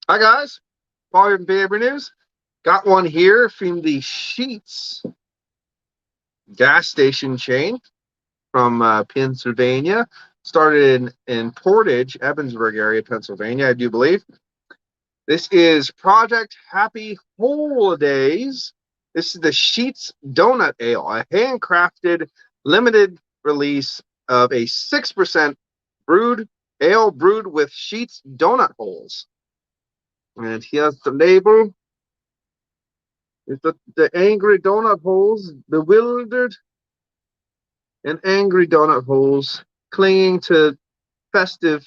Hi guys, Paul here from PABrewNews. Got one here from the Sheetz gas station chain from Pennsylvania. Started in Portage, Evansburg area, Pennsylvania, I do believe. This is Project Happy HOLE-IDAYZ. This is the Sheetz Doughnut Ale, a handcrafted limited release of a 6% brewed ale brewed with Sheetz donut holes. And here's the label. It's the angry donut holes, bewildered and angry donut holes, clinging to festive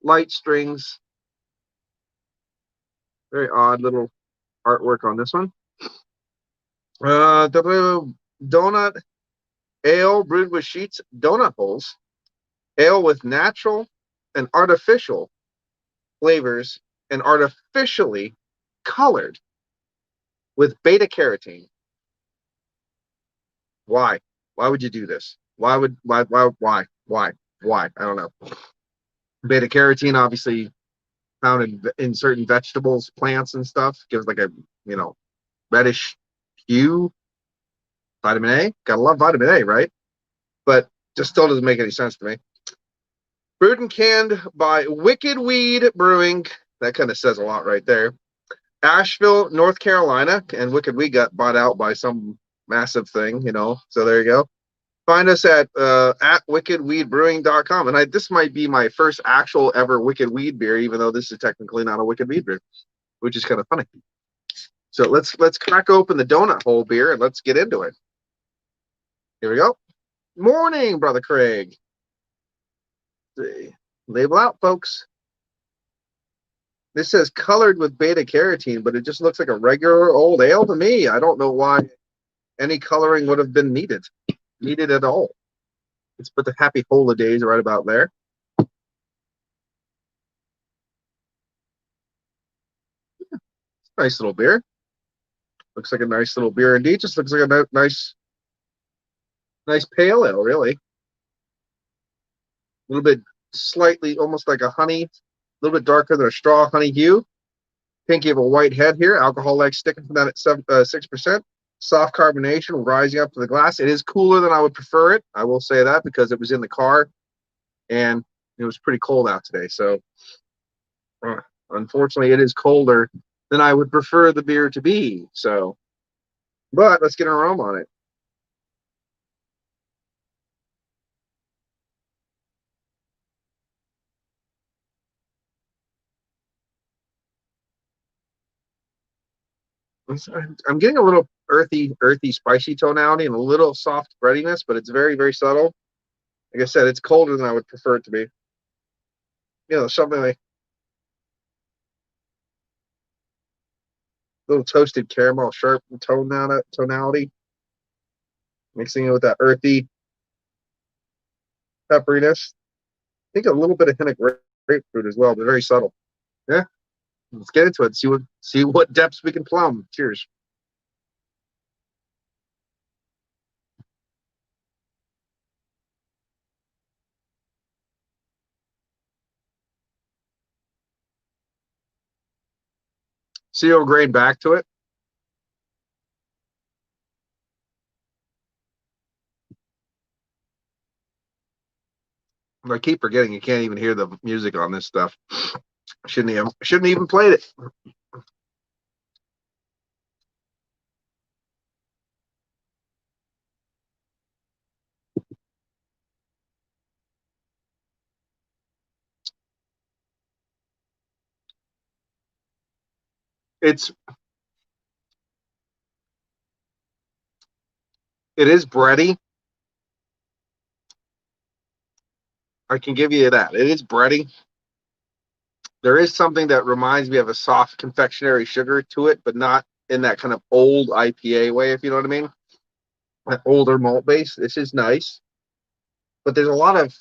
light strings. Very odd little artwork on this one. The donut ale brewed with Sheetz donut holes. Ale with natural and artificial flavors and artificially colored with beta carotene. Why? Why would you do this? Why? I don't know. Beta carotene, obviously found in certain vegetables, plants, and stuff, gives like a reddish hue. Vitamin A, gotta love vitamin A, right? But just still doesn't make any sense to me. Brewed and canned by Wicked Weed Brewing. That kind of says a lot right there. Asheville, North Carolina, and Wicked Weed got bought out by some massive thing, So there you go. Find us at wickedweedbrewing.com. And this might be my first actual ever Wicked Weed beer, even though this is technically not a Wicked Weed beer, which is kind of funny. So let's crack open the donut hole beer and let's get into it. Here we go. Morning, Brother Craig. Let's see. Label out, folks. This says colored with beta carotene, but it just looks like a regular old ale to me. I don't know why any coloring would have been needed at all. Let's put the Happy HOLE-IDAYZ right about there. Nice little beer. Looks like a nice little beer indeed. Just looks like a nice pale ale, really. A little bit slightly, almost like a honey, a little bit darker than a straw honey hue. Pinky of a white head here. Alcohol like sticking from that at 6%. Soft carbonation rising up to the glass. It is cooler than I would prefer it. I will say that because it was in the car and it was pretty cold out today. So unfortunately, it is colder than I would prefer the beer to be. So, but let's get an aroma on it. I'm getting a little earthy, spicy tonality and a little soft breadiness, but it's very, very subtle. Like I said, it's colder than I would prefer it to be. Something like a little toasted caramel, sharp tonality, mixing it with that earthy pepperiness. I think a little bit of hint of grapefruit as well, but very subtle. Yeah, let's get into it. See what depths we can plumb. Cheers. Cereal grain back to it. I keep forgetting you can't even hear the music on this stuff. Shouldn't even played it. It is bready. I can give you that. It is bready. There is something that reminds me of a soft confectionery sugar to it, but not in that kind of old IPA way, if you know what I mean. That older malt base. This is nice. But there's a lot of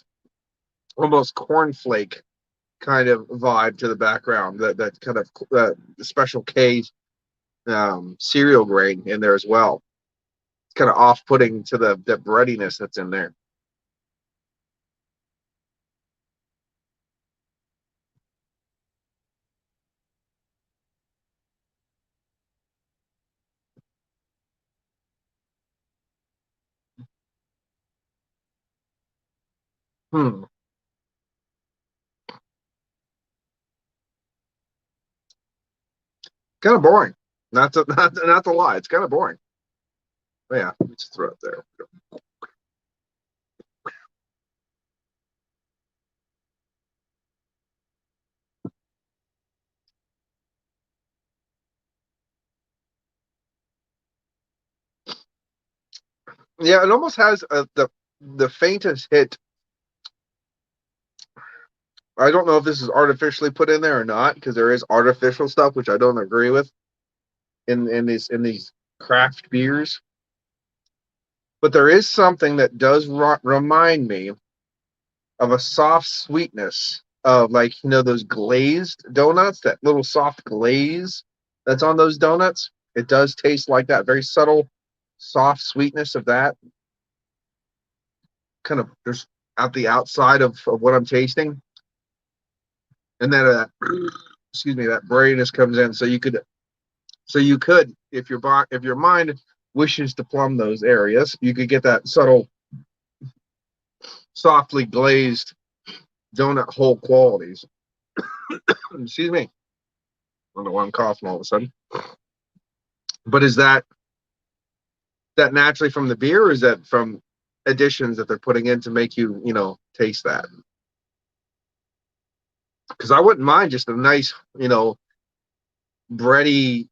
almost cornflake kind of vibe to the background. That kind of special K cereal grain in there as well. It's kind of off-putting to the breadiness that's in there. Hmm. Kind of boring. Not to not to lie, it's kind of boring. But yeah, let me just throw it there. Yeah, it almost has the faintest hit. I don't know if this is artificially put in there or not, because there is artificial stuff which I don't agree with in these craft beers. But there is something that does remind me of a soft sweetness of, like, those glazed donuts, that little soft glaze that's on those donuts. It does taste like that, very subtle, soft sweetness of that kind of just at the outside of what I'm tasting, and then excuse me, that brightness comes in. So you could, if your mind wishes to plumb those areas, you could get that subtle, softly glazed donut hole qualities. Excuse me. I don't know why I'm coughing all of a sudden. But is that naturally from the beer, or is that from additions that they're putting in to make taste that? Because I wouldn't mind just a nice, bready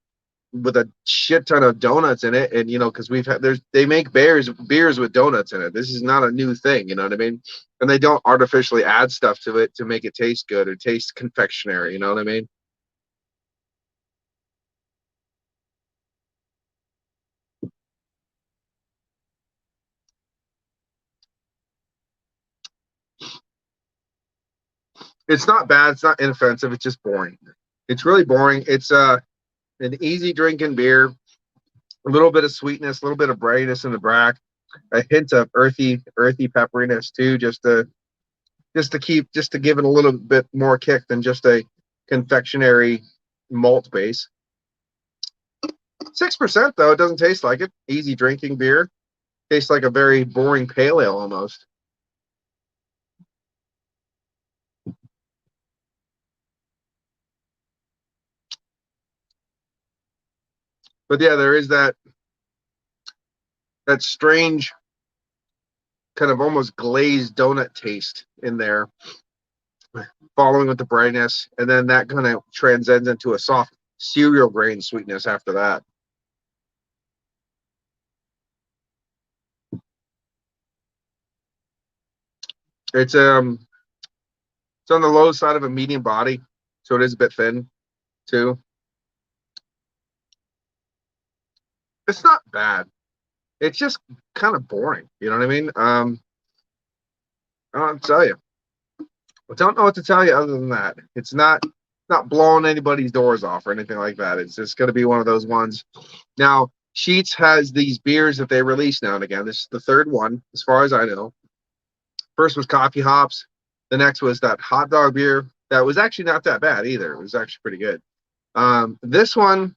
with a shit ton of donuts in it, and because they make beers with donuts in it. This is not a new thing, you know what I mean? And they don't artificially add stuff to it to make it taste good or taste confectionery, you know what I mean? It's not bad, it's not inoffensive, it's just boring. It's really boring. It's an easy drinking beer, a little bit of sweetness, a little bit of brightness in the back, a hint of earthy pepperiness too, just to give it a little bit more kick than just a confectionery malt base. 6% though, it doesn't taste like it. Easy drinking beer. Tastes like a very boring pale ale almost. But yeah, there is that strange kind of almost glazed donut taste in there, following with the brightness, and then that kind of transcends into a soft cereal grain sweetness after that. It's it's on the low side of a medium body, so it is a bit thin too. It's not bad. It's just kind of boring. You know what I mean? I don't tell you. I don't know what to tell you other than that. It's not blowing anybody's doors off or anything like that. It's just going to be one of those ones. Now, Sheetz has these beers that they release now and again. This is the third one, as far as I know. First was coffee hops. The next was that hot dog beer. That was actually not that bad either. It was actually pretty good. This one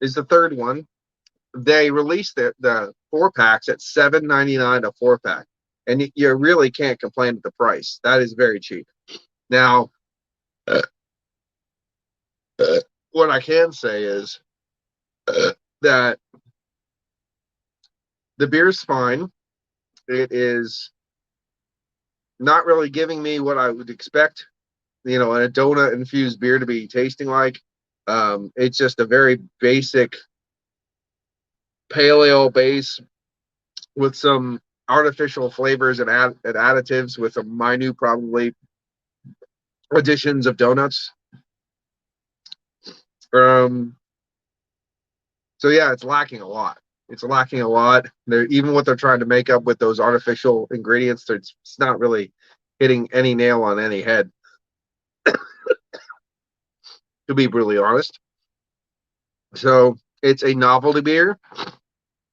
is the third one. They released the 4 packs at $7.99 a 4 pack, and you really can't complain with the price. That is very cheap. Now, uh, what I can say is that the beer's fine. It is not really giving me what I would expect, in a donut infused beer to be tasting like. It's just a very basic pale ale base with some artificial flavors and additives with some minute, probably, additions of donuts. Um, so yeah, it's lacking a lot. It's lacking a lot. They're even what they're trying to make up with those artificial ingredients. It's not really hitting any nail on any head, to be brutally honest. So it's a novelty beer.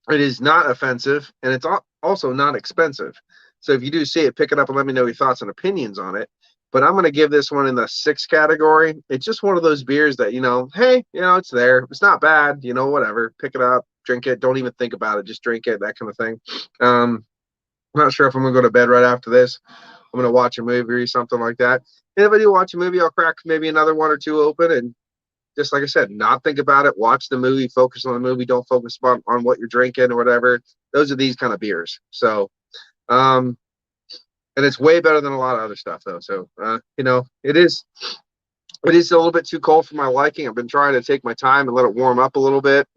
It is not offensive, and it's also not expensive. So if you do see it, pick it up and let me know your thoughts and opinions on it. But I'm going to give this one in the 6 category. It's just one of those beers that, hey, it's there. It's not bad, whatever. Pick it up, drink it. Don't even think about it. Just drink it, that kind of thing. I'm not sure if I'm going to go to bed right after this, I'm gonna watch a movie or something like that. And if I do watch a movie, I'll crack maybe another one or two open and just like I said, not think about it. Watch the movie, focus on the movie. Don't focus on what you're drinking or whatever. Those are these kind of beers. So, and it's way better than a lot of other stuff though. So, you know, it is a little bit too cold for my liking. I've been trying to take my time and let it warm up a little bit.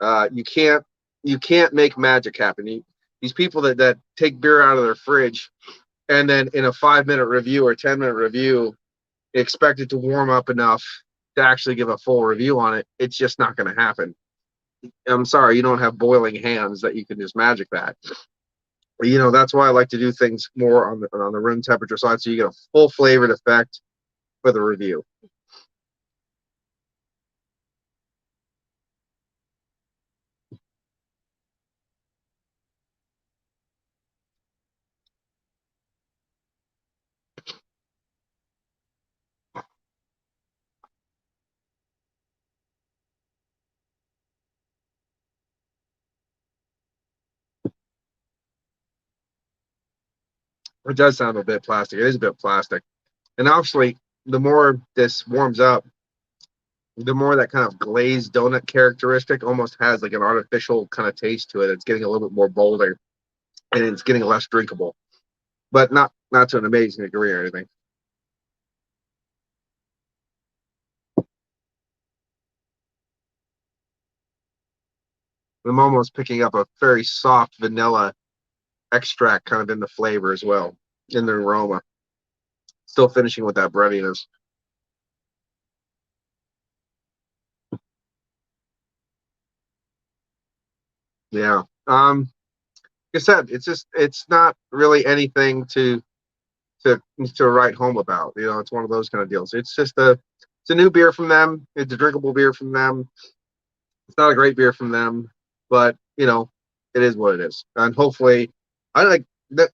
You can't make magic happen. These people that take beer out of their fridge and then in a 5-minute review or 10-minute review expect it to warm up enough to actually give a full review on it. It's just not going to happen. I'm sorry, you don't have boiling hands that you can just magic that. You know, that's why I like to do things more on the room temperature side, so you get a full flavored effect for the review. It does sound a bit plastic. It is a bit plastic. And obviously, the more this warms up, the more that kind of glazed donut characteristic almost has like an artificial kind of taste to it. It's getting a little bit more bolder and it's getting less drinkable, but not to an amazing degree or anything. I'm almost picking up a very soft vanilla extract kind of in the flavor as well, in the aroma. Still finishing with that breadiness. Yeah. Like I said, it's not really anything to to write home about. You know, it's one of those kind of deals. It's a new beer from them. It's a drinkable beer from them. It's not a great beer from them, but you know, it is what it is. And hopefully, I like that.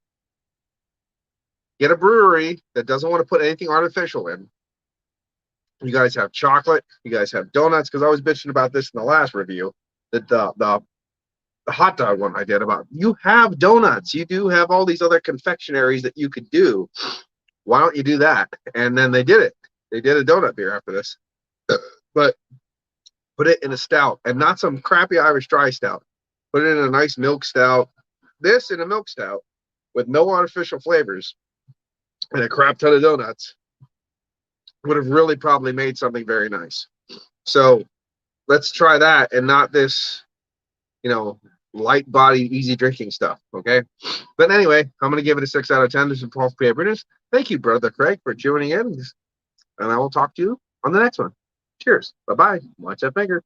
Get a brewery that doesn't want to put anything artificial in. You guys have chocolate. You guys have donuts. Because I was bitching about this in the last review. That the hot dog one I did about you have donuts. You do have all these other confectionaries that you could do. Why don't you do that? And then they did it. They did a donut beer after this, but put it in a stout and not some crappy Irish dry stout. Put it in a nice milk stout. This in a milk stout with no artificial flavors and a crap ton of donuts would have really probably made something very nice. So let's try that and not this, you know, light body, easy drinking stuff. Okay. But anyway, I'm going to give it a 6 out of 10. This is Paul from PABrewNews. Thank you, Brother Craig, for tuning in. And I will talk to you on the next one. Cheers. Bye bye. Watch that finger.